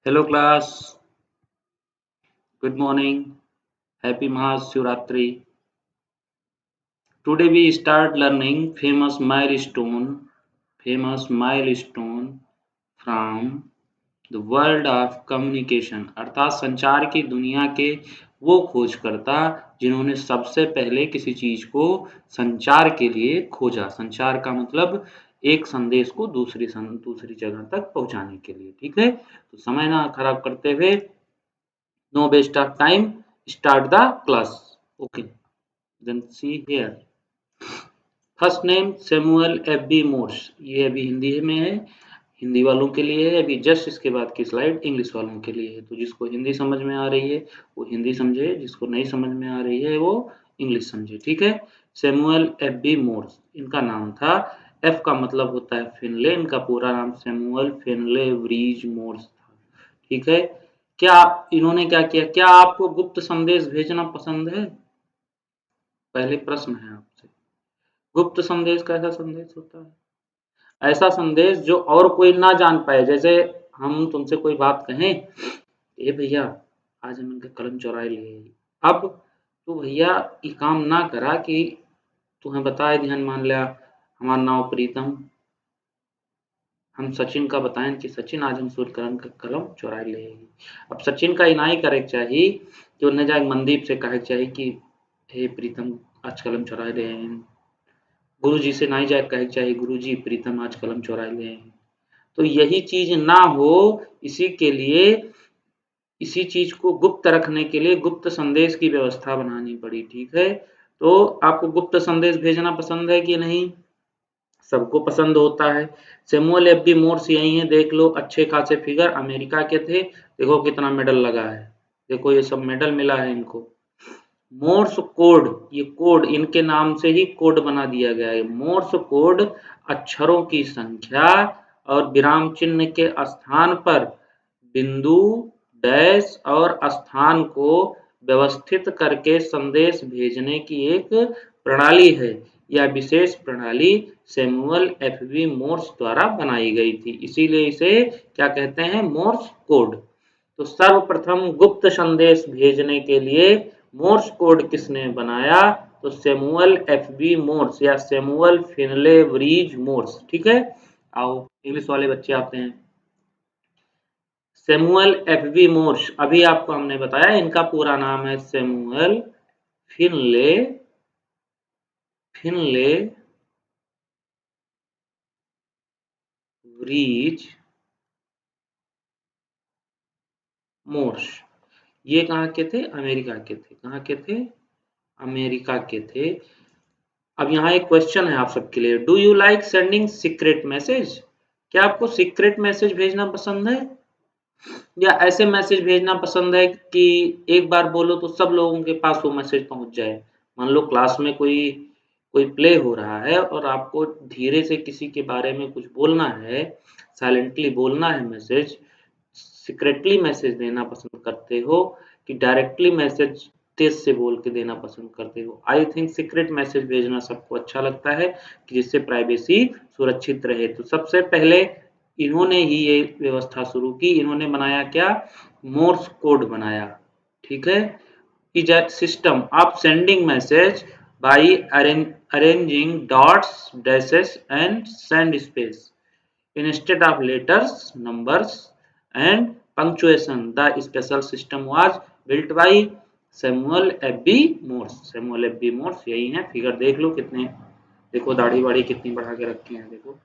Hello class, good morning, happy Mahashivratri. Today we start learning famous milestone from the world of communication अर्थात संचार की दुनिया के वो खोजकर्ता जिन्होंने सबसे पहले किसी चीज को संचार के लिए खोजा। संचार का मतलब एक संदेश को दूसरी जगह तक पहुंचाने के लिए। ठीक है, तो समय ना खराब करते हुए no waste of time, start the class. Okay, then see here. First name Samuel F B Morse, ये अभी हिंदी में है, हिंदी वालों के लिए है। अभी जस्ट इसके बाद की स्लाइड इंग्लिश वालों के लिए है, तो जिसको हिंदी समझ में आ रही है वो हिंदी समझे, जिसको नहीं समझ में आ रही है वो इंग्लिश समझे। ठीक है, सैमुअल एफ बी मोर्स इनका नाम था। एफ का मतलब होता है फिनले, इनका पूरा नाम सैमुअल फिनले व्रीज मोर्स था। ठीक है, क्या इन्होंने क्या किया? क्या आपको गुप्त संदेश भेजना पसंद है? पहले प्रश्न है आपसे। गुप्त संदेश कैसा संदेश होता है? ऐसा संदेश जो और कोई ना जान पाए। जैसे हम तुमसे कोई बात कहें, ए भैया आज हम इनका कलम चुराए लिए, अब तू भैया ये काम ना करा कि तुम्हें बताए ध्यान मान लिया हमारा नाम प्रीतम, हम सचिन का बताएं कि सचिन आज हम सूर्यकरण का कलम चुरा ले। अब सचिन का इनाई करे चाहिए कि उन्हें जाए मनदीप से कहे चाहिए कि हे प्रीतम आज कलम चुरा रहे हैं। गुरु जी से नहीं जाए कहे चाहिए गुरु जी प्रीतम आज कलम चुरा ले हैं। तो यही चीज ना हो, इसी के लिए इसी चीज को गुप्त रखने के लिए गुप्त संदेश की व्यवस्था बनानी पड़ी। ठीक है, तो आपको गुप्त संदेश भेजना पसंद है कि नहीं? सबको पसंद होता है। सैमुअल एफ बी मोर्स यही है, देख लो अच्छे खासे फिगर, अमेरिका के थे। देखो कितना मेडल लगा है, देखो ये सब मेडल मिला है इनको। मोर्स कोड, ये कोड इनके नाम से ही कोड बना दिया गया है। मोर्स कोड अक्षरों की संख्या और विराम चिन्ह के स्थान पर बिंदु, डैश और स्थान को व्यवस्थित करके संदेश भेजने की एक प्रणाली है। यह विशेष प्रणाली सैमुअल एफ बी मोर्स द्वारा बनाई गई थी, इसीलिए इसे क्या कहते हैं? Morse code. तो सर्वप्रथम गुप्त संदेश भेजने के लिए मोर्स कोड किसने बनाया? तो सैमुअल एफ बी मोर्स या सैमुअल फिनले व्रीज मोर्स। ठीक है, आओ इंग्लिश वाले बच्चे आते हैं। सैमुअल एफ बी मोर्स, अभी आपको हमने बताया इनका पूरा नाम है Samuel Finley Finley Breese Morse. ये कहाँ के थे? अमेरिका के थे। कहाँ के थे? अमेरिका के थे। अब यहाँ एक क्वेश्चन है आप सबके लिए, do you like sending secret message? क्या आपको सीक्रेट मैसेज भेजना पसंद है, या ऐसे मैसेज भेजना पसंद है कि एक बार बोलो तो सब लोगों के पास वो मैसेज पहुंच जाए? मान लो क्लास में कोई कोई प्ले हो रहा है और आपको धीरे से किसी के बारे में कुछ बोलना है, साइलेंटली बोलना है मैसेज, सीक्रेटली मैसेज देना पसंद करते हो कि डायरेक्टली मैसेज तेज से बोल के देना पसंद करते हो? आई थिंक सीक्रेट मैसेज भेजना सबको अच्छा लगता है कि जिससे प्राइवेसी सुरक्षित रहे। तो सबसे पहले इन्होंने ही ये व्यवस्था शुरू की। इन्होंने बनाया क्या? मोर्स कोड बनाया। ठीक है, is a system of sending message by arranging dots, dashes and send space instead of letters, numbers and punctuation. The special system was built by Samuel F B Morse. Samuel F B Morse यही है, figure देख लो कितने, देखो दाढ़ी वाड़ी कितनी बढ़ा के रखी है, देखो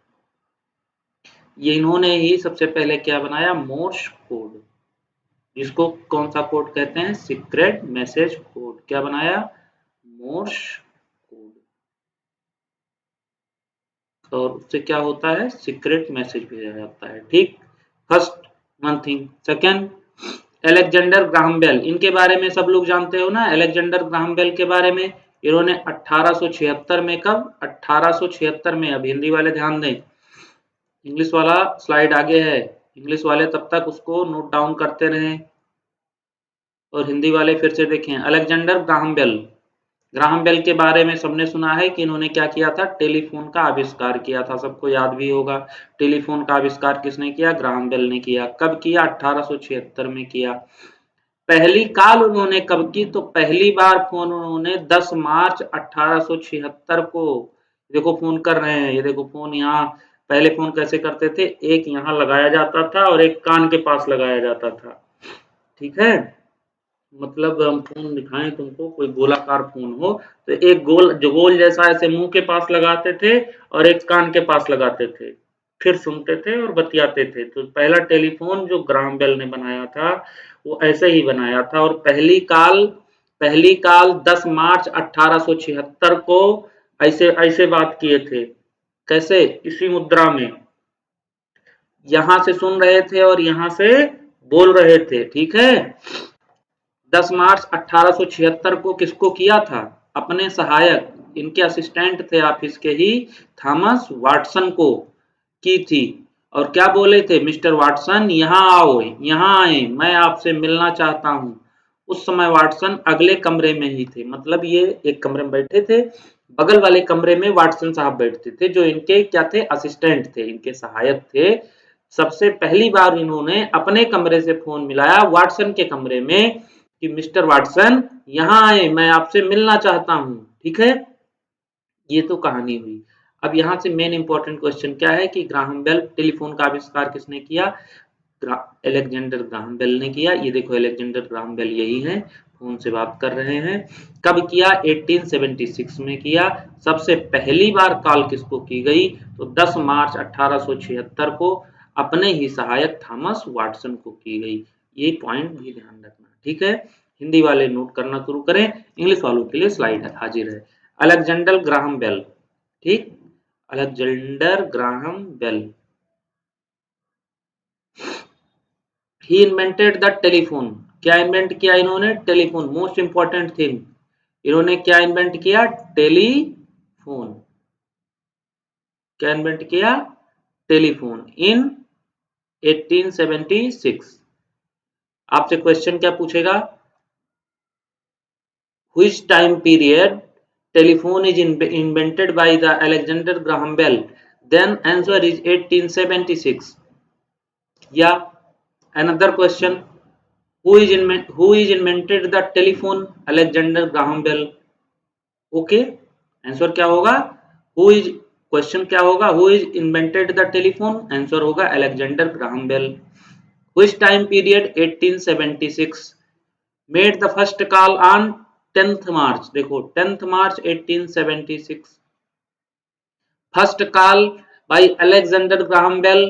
ये इन्होंने ही सबसे पहले क्या बनाया? मोर्स कोड, जिसको कौन सा कोड कहते हैं? Secret message code. क्या बनाया? Morse code. और उससे क्या होता है? सीक्रेट मैसेज भेजा जाता है। ठीक, first one thing. Second, Alexander Graham Bell, इनके बारे में सब लोग जानते हो ना, अलेक्जेंडर ग्राहम बेल के बारे में। इन्होंने 1876 में, कब? 1876 में। अब हिंदी वाले ध्यान दें, इंग्लिश वाला स्लाइड आगे है, इंग्लिश वाले तब तक उसको नोट डाउन करते रहें और हिंदी वाले फिर से देखें। Alexander Graham Bell Graham Bell के बारे में सबने सुना है कि इन्होंने क्या किया था, टेलीफोन का आविष्कार किया था, सबको याद भी होगा। टेलीफोन का आविष्कार किसने किया, ग्राहम बेल ने किया। कब किया, 1876 में किया। पहली कॉल उन्होंने कब की, तो पहली बार फोन उन्होंने 10 मार्च 1876 को, देखो फोन कर रहे हैं, ये देखो फोन यहाँ, पहले फोन कैसे करते थे, एक यहाँ लगाया जाता था और एक कान के पास लगाया जाता था, ठीक है। मतलब हम फोन दिखाएं तुमको, कोई गोलाकार फोन हो तो एक गोल, जो गोल जैसा ऐसे मुंह के पास लगाते थे और एक कान के पास लगाते थे, फिर सुनते थे और बतियाते थे। तो पहला टेलीफोन जो ग्राहम बेल ने बनाया था वो ऐसे ही बनाया था। और पहली कॉल 10 मार्च 1876 को ऐसे ऐसे बात किए थे, कैसे, इसी मुद्रा में, यहां से सुन रहे थे और यहां से बोल रहे थे, ठीक है। 10 मार्च 1876 को किसको किया था, अपने सहायक, इनके असिस्टेंट थे ऑफिस के ही, थॉमस वाटसन को की थी। और क्या बोले थे, मिस्टर वाटसन यहाँ आओ, यहाँ आए, मैं आपसे मिलना चाहता हूँ। उस समय वाटसन अगले कमरे में ही थे, मतलब ये एक कमरे में बैठे थे, बगल वाले कमरे में वाटसन साहब बैठते थे, जो इनके क्या थे, असिस्टेंट थे, इनके सहायक थे। सबसे पहली बार इन्होंने अपने कमरे से फोन मिलाया वाटसन के कमरे में कि मिस्टर वाटसन यहाँ आए, मैं आपसे मिलना चाहता हूँ, ठीक है। ये तो कहानी हुई। अब यहाँ से मेन इंपॉर्टेंट क्वेश्चन क्या है कि ग्राहम बेल, टेलीफोन का आविष्कार किसने किया, अलेक्जेंडर ग्राहम बेल ने किया। ये देखो अलेक्जेंडर ग्राहम बेल यही है, फोन से बात कर रहे हैं। कब किया, 1876 में किया। सबसे पहली बार कॉल किसको की गई, तो 10 मार्च 1876 को अपने ही सहायक थॉमस वाटसन को की गई। ये पॉइंट भी ध्यान रखना, ठीक है। हिंदी वाले नोट करना शुरू करें, इंग्लिश वालों के लिए स्लाइड हाजिर है। अलेक्जेंडर ग्राहम बेल, ठीक, Alexander Graham Bell, he invented the telephone. क्या इन्वेंट किया इन्होंने, टेलीफोन, मोस्ट इंपॉर्टेंट थिंग, इन्होंने क्या इन्वेंट किया, टेलीफोन। क्या इन्वेंट किया, टेलीफोन, इन 1876। आपसे क्वेश्चन क्या पूछेगा, which time period telephone is invented by the Alexander Graham Bell, then answer is 1876. या another question, who is invented the telephone, Alexander Graham Bell, okay. Answer क्या होगा, who is, question क्या होगा, who is invented the telephone, answer होगा Alexander Graham Bell. Which time period, 1876, made the first call on 10th March, देखो 10th March 1876, first call by Alexander Graham Bell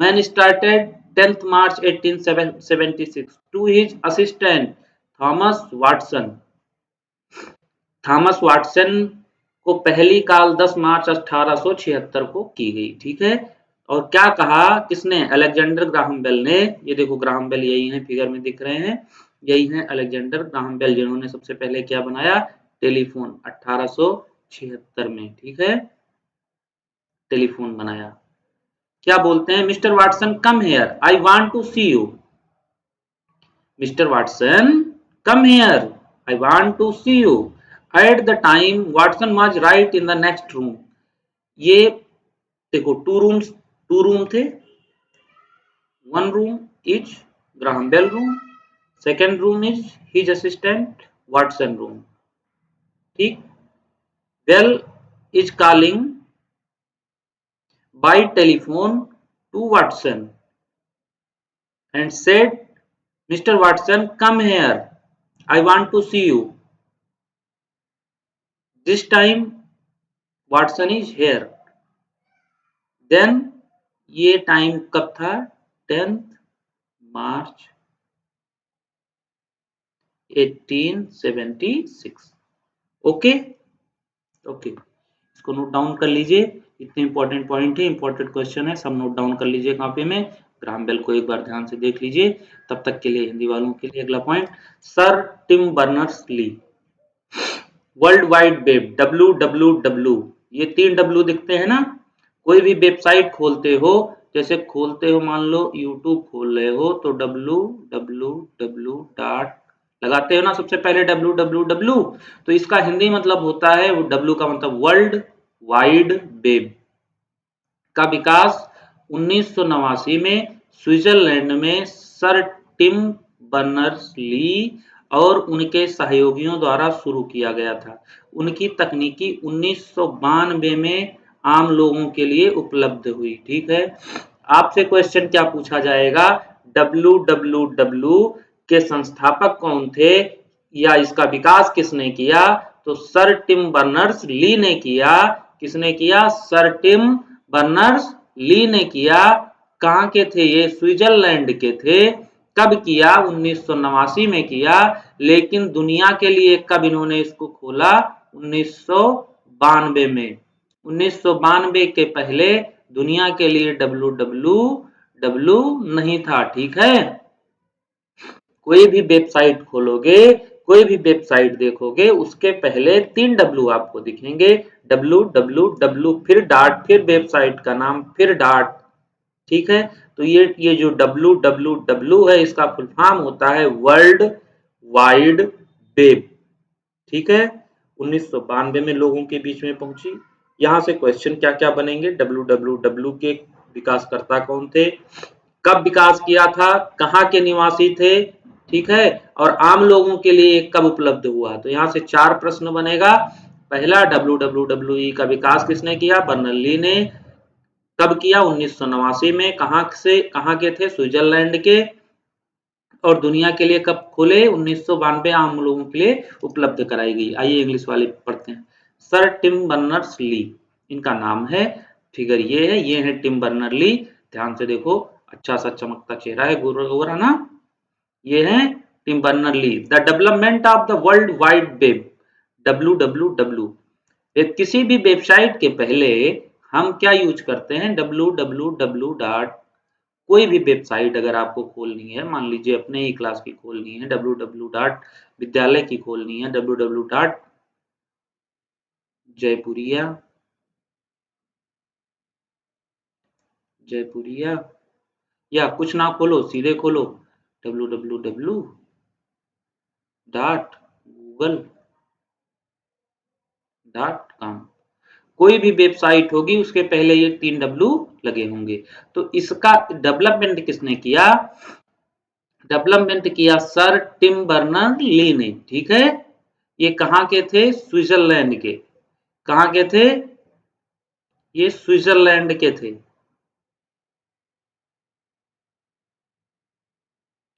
when started 10th March 1876 to his assistant Thomas Watson. Thomas Watson को पहली call 10 मार्च 1876 को की गई, ठीक है। और क्या कहा किसने, अलेक्जेंडर ग्राहम बेल ने। ये देखो ग्राहम बेल यही है, फिगर में दिख रहे हैं, यही है अलेक्जेंडर ग्राहम बेल, जिन्होंने सबसे पहले क्या बनाया, टेलीफोन, 1876 में, ठीक है, टेलीफोन बनाया। क्या बोलते हैं, mister Watson come here, I want to see you, mister Watson come here, I want to see you. At the time Watson was right in the next room. ये देखो टू रूम थे, one room is Graham Bell room, second room is his assistant Watson room, ठीक। Bell is calling by telephone to Watson and said, Mr. Watson, come here. I want to see you. This time Watson is here. Then ये time कब था, 10th March 1876। Okay okay, इसको note down कर लीजिए, इतने important point है, important question है, सब नोट डाउन कर लीजिए कॉपी में। ग्राहम बेल को एक बार ध्यान से देख लीजिए। तब तक के लिए हिंदी वालों के लिए अगला point, sir Tim Berners Lee, world wide web, WWW, ये 3 W दिखते हैं ना, कोई भी वेबसाइट खोलते हो, जैसे खोलते हो मान लो यूट्यूब खोल रहे हो तो www.youtube लगाते हो ना सबसे पहले डब्ल्यू डब्ल्यू डब्ल्यू, तो इसका हिंदी मतलब होता है, वो डब्ल्यू का मतलब वर्ल्ड वाइड वेब का विकास 1989 में स्विट्जरलैंड में सर टिम बर्नर्स-ली और उनके सहयोगियों द्वारा शुरू किया गया था। उनकी तकनीकी 1992 में आम लोगों के लिए उपलब्ध हुई। ठीक है, आपसे क्वेश्चन क्या पूछा जाएगा, डब्ल्यू के संस्थापक कौन थे या इसका विकास किसने किया, तो सर टिम बर्नर्स ली ने किया। किसने किया, सर टिम बर्नर्स ली ने किया। कहाँ के थे ये, स्विट्जरलैंड के थे। कब किया, 1989 में किया। लेकिन दुनिया के लिए कब इन्होंने इसको खोला, 1992 में। 1992 के पहले दुनिया के लिए डब्ल्यू नहीं था। ठीक है, कोई भी वेबसाइट खोलोगे, कोई भी वेबसाइट देखोगे, उसके पहले 3 डब्ल्यू आपको दिखेंगे, डब्ल्यू डब्ल्यू डब्ल्यू, फिर डॉट, फिर वेबसाइट का नाम, फिर डॉट। ठीक है, तो ये जो डब्ल्यू डब्ल्यू डब्ल्यू है, इसका फुल फॉर्म होता है वर्ल्ड वाइड वेब। ठीक है, 1992 में लोगों के बीच में पहुंची। यहां से क्वेश्चन क्या क्या बनेंगे, डब्ल्यू डब्ल्यू डब्ल्यू के विकासकर्ता कौन थे, कब विकास किया था, कहाँ के निवासी थे, ठीक है, और आम लोगों के लिए कब उपलब्ध हुआ। तो यहाँ से 4 प्रश्न बनेगा। पहला, डब्ल्यू का विकास किसने किया, बर्नर्ली ने। कब किया, 1989 में। कहाँ से, कहाँ के थे, स्विट्जरलैंड के। और दुनिया के लिए कब खोले, 1992 आम लोगों के लिए उपलब्ध कराई गई। आइए इंग्लिश वाले पढ़ते हैं। सर टिम बर्नर्स ली, इनका नाम है, फिगर ये है, ये है टिम बर्नर ली। ध्यान से देखो, अच्छा सा चमकता चेहरा है, गोरा गोरा ना, ये है Tim Berner Lee. The development of the world wide web, W W W. किसी भी वेबसाइट के पहले हम क्या यूज करते हैं, डब्ल्यू डब्ल्यू डब्ल्यू डॉट। कोई भी वेबसाइट अगर आपको खोलनी है, मान लीजिए अपने ही क्लास की खोलनी है, डब्ल्यू डब्ल्यू डॉट विद्यालय की खोलनी है, W W dot Jaipuria Jaipuria, या कुछ ना खोलो, सीधे खोलो W W W dot Google dot com. कोई भी वेबसाइट होगी उसके पहले ये 3 डब्ल्यू लगे होंगे। तो इसका डेवलपमेंट किसने किया, डेवलपमेंट किया सर टिम बर्नर ली ने। ठीक है, ये कहाँ के थे, स्विट्जरलैंड के। कहाँ के थे, ये स्विट्जरलैंड के थे।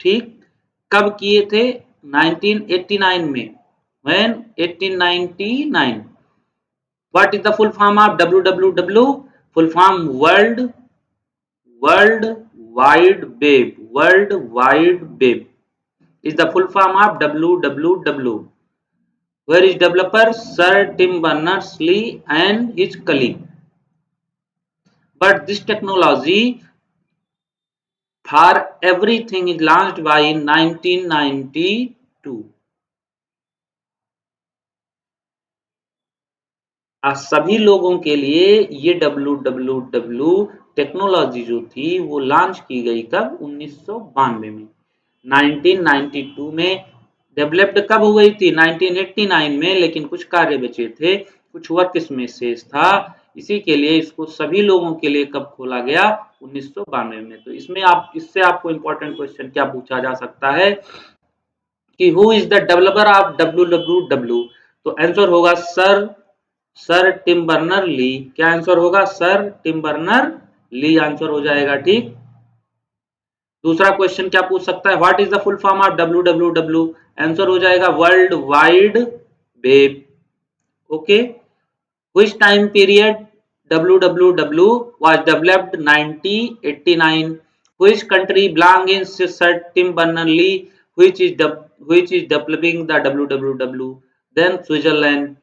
ठीक, कब किए थे, 1989 में। when 1899। What is the full form of W W W, full form world world wide web, world wide web is the full form of WWW. Where is developer Sir Tim Berners-Lee and his colleague. But this technology for everything is launched by 1992. सभी लोगों के लिए ये WWW technology जो थी वो launch की गई कब, 1992 में। 1992 में डेवलप्ड कब हो गई थी, 1989 में, लेकिन कुछ कार्य बचे थे, कुछ वर्क इसमें शेष था, इसी के लिए इसको सभी लोगों के लिए कब खोला गया, 1992 में। तो इसमें आप, इससे आपको इंपॉर्टेंट क्वेश्चन क्या पूछा जा सकता है कि who is the developer of WWW, तो आंसर होगा sir sir Tim Berner Lee. क्या आंसर होगा, sir Tim Berner Lee answer हो जाएगा। ठीक, दूसरा क्वेश्चन क्या पूछ सकता है, what is the full form of WWW, answer हो जाएगा world wide web. Okay, which time period WWW was developed 1989, which country belongs in Sir Tim Berners-Lee, which is developing the WWW, then Switzerland.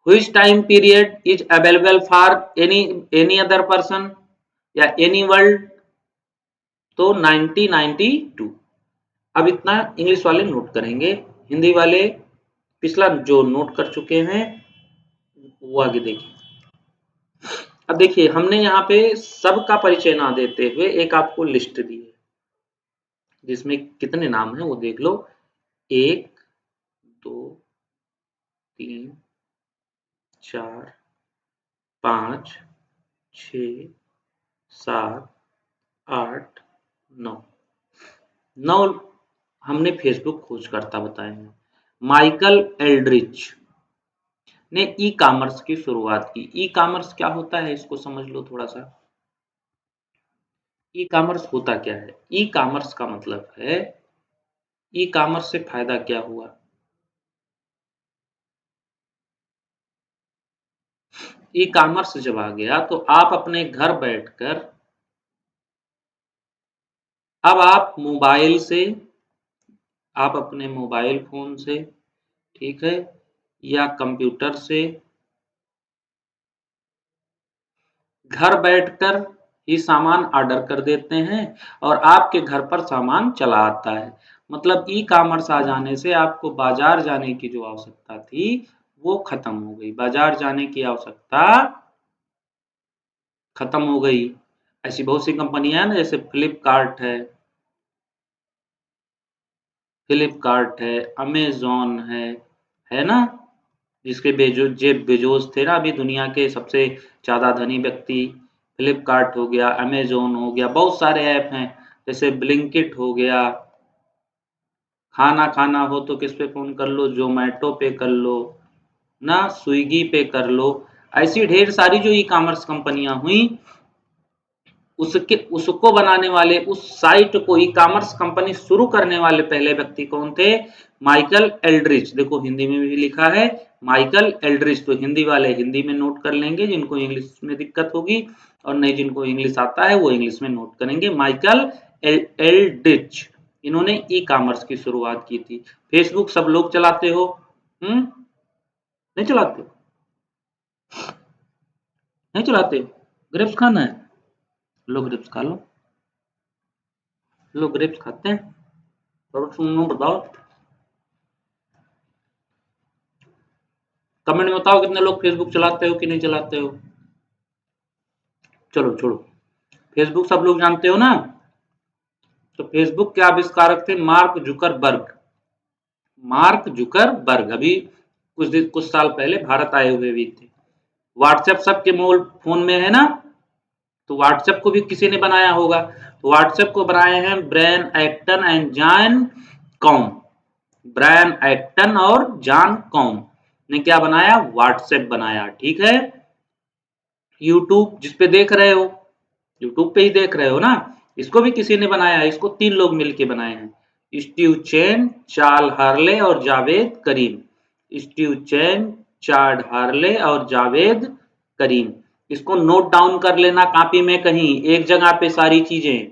Which time period is available for any other person या any world, तो 1992। अब इतना English वाले note करेंगे, हिंदी वाले पिछला जो note कर चुके हैं वो आगे देखिए। अब देखिए, हमने यहाँ पे सबका परिचय ना देते हुए एक आपको लिस्ट दी है, जिसमें कितने नाम हैं वो देख लो, 1 2 3 4 5 6 7 8 9 9 हमने फेसबुक खोजकर्ता बताए हैं। माइकल एल्ड्रिच ने ई कॉमर्स की शुरुआत की। ई कॉमर्स क्या होता है इसको समझ लो थोड़ा सा। ई कॉमर्स होता क्या है? ई कॉमर्स का मतलब है, ई कॉमर्स से फायदा क्या हुआ? ई कॉमर्स जब आ गया तो आप अपने घर बैठकर, अब आप मोबाइल से, आप अपने मोबाइल फोन से, ठीक है, या कंप्यूटर से घर बैठकर ही सामान ऑर्डर कर देते हैं और आपके घर पर सामान चला आता है। मतलब ई कॉमर्स आ जाने से आपको बाजार जाने की जो आवश्यकता थी वो खत्म हो गई। बाजार जाने की आवश्यकता खत्म हो गई। ऐसी बहुत सी कंपनियां हैं ना, जैसे फ्लिपकार्ट है, अमेज़न है ना? जिसके जेफ बेजोस थे ना अभी दुनिया के सबसे ज़्यादा धनी व्यक्ति। फ्लिपकार्ट हो गया, अमेज़न हो गया, बहुत सारे ऐप हैं, जैसे ब्लिंकिट हो गया। खाना खाना हो तो किस पे फ़ोन कर लो, ज़ोमैटो पे कर लो ना, स्विगी पे कर लो। ऐसी ढेर सारी जो ई कॉमर्स कंपनियां हुई, उसके उसको बनाने वाले, उस साइट को ई कॉमर्स कंपनी शुरू करने वाले पहले व्यक्ति कौन थे? Michael Aldrich. देखो हिंदी में भी लिखा है माइकल एल्ड्रिच, तो हिंदी वाले हिंदी में नोट कर लेंगे, जिनको इंग्लिश में दिक्कत होगी, और नहीं जिनको इंग्लिश आता है वो इंग्लिश में नोट करेंगे। माइकल एल्ड्रिच, इन्होंने ई कॉमर्स की शुरुआत की थी। फेसबुक सब लोग चलाते हो, नहीं चलाते? नहीं चलाते? ग्रेप्स खाना है, लो ग्रेप्स खा लो। लो ग्रेप्स खाते हैं, और तुम बताओ, कमेंट में बताओ कितने लोग फेसबुक चलाते हो कि नहीं चलाते हो। चलो छोड़ो, फेसबुक सब लोग जानते हो ना? तो फेसबुक के आविष्कारक थे मार्क जुकरबर्ग। मार्क जुकरबर्ग अभी कुछ साल पहले भारत आए हुए भी थे। व्हाट्सएप सबके मोबाइल फोन में है ना, तो व्हाट्सएप को भी किसी ने बनाया होगा। तो व्हाट्सएप को बनाए हैं Brian Acton and Jan Koum. Brian Acton और जॉन कॉम ने क्या बनाया? व्हाट्सएप बनाया, ठीक है। यूट्यूब जिस पे देख रहे हो, यूट्यूब पे ही देख रहे हो ना, इसको भी किसी ने बनाया। इसको 3 लोग मिलके बनाए हैं, स्टीव चैन, चार्ल हार्ले और जावेद करीम। स्टीव चैन, चार्ल हार्ले और जावेद करीम। इसको नोट डाउन कर लेना कॉपी में कहीं एक जगह पे सारी चीजें,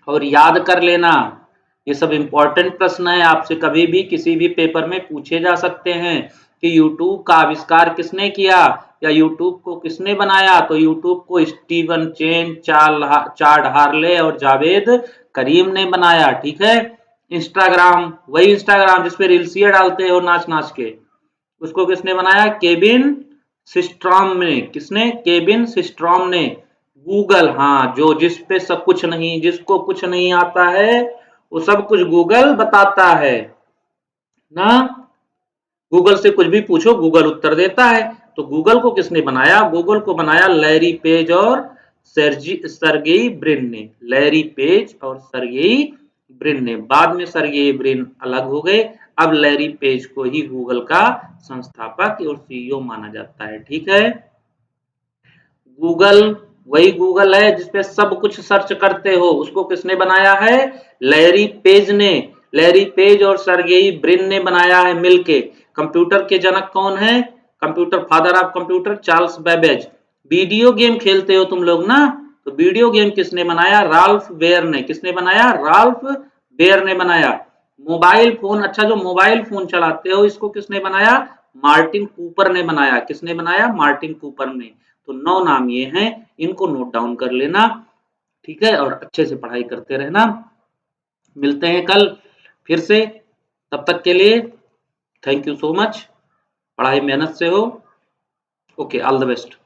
और याद कर लेना। ये सब इंपॉर्टेंट प्रश्न है, आपसे कभी भी किसी भी पेपर में पूछे जा सकते हैं कि यूट्यूब का आविष्कार किसने किया या यूट्यूब को किसने बनाया। तो यूट्यूब को स्टीवन चेन, चार्ल्स हार्ले और जावेद करीम ने बनाया, ठीक है। इंस्टाग्राम, वही इंस्टाग्राम जिसपे रील्सिया डालते हो नाच नाच के, उसको किसने बनाया? केविन सिस्ट्रॉम ने। किसने? केविन सिस्ट्रॉम ने। गूगल, हाँ, जो जिस पे सब कुछ नहीं, जिसको कुछ नहीं आता है वो सब कुछ गूगल बताता है ना। गूगल से कुछ भी पूछो गूगल उत्तर देता है। तो गूगल को किसने बनाया? गूगल को बनाया लैरी पेज और सरगेई ब्रिन ने। लैरी पेज और सरगेई ब्रिन ने। बाद में सरगेई ब्रिन अलग हो गए। अब लैरी पेज को ही गूगल का संस्थापक और सीईओ माना जाता है, ठीक है। गूगल वही गूगल है जिसपे सब कुछ सर्च करते हो, उसको किसने बनाया है? लैरी पेज ने। लैरी पेज और सरगेई ब्रिन ने बनाया है मिलके। कंप्यूटर के जनक कौन है? Computer, father of computer, Charles Babbage. Video game खेलते हो तुम लोग ना, तो वीडियो गेम किसने बनाया? राल्फ बेयर ने। किसने बनाया? राल्फ बेयर ने बनाया। मोबाइल फोन, अच्छा जो मोबाइल फोन चलाते हो इसको किसने बनाया? मार्टिन कूपर ने बनाया। किसने बनाया? मार्टिन कूपर ने। तो 9 नाम ये हैं, इनको नोट डाउन कर लेना, ठीक है, और अच्छे से पढ़ाई करते रहना। मिलते हैं कल फिर से, तब तक के लिए थैंक यू सो मच। पढ़ाई मेहनत से हो। Okay, all the best.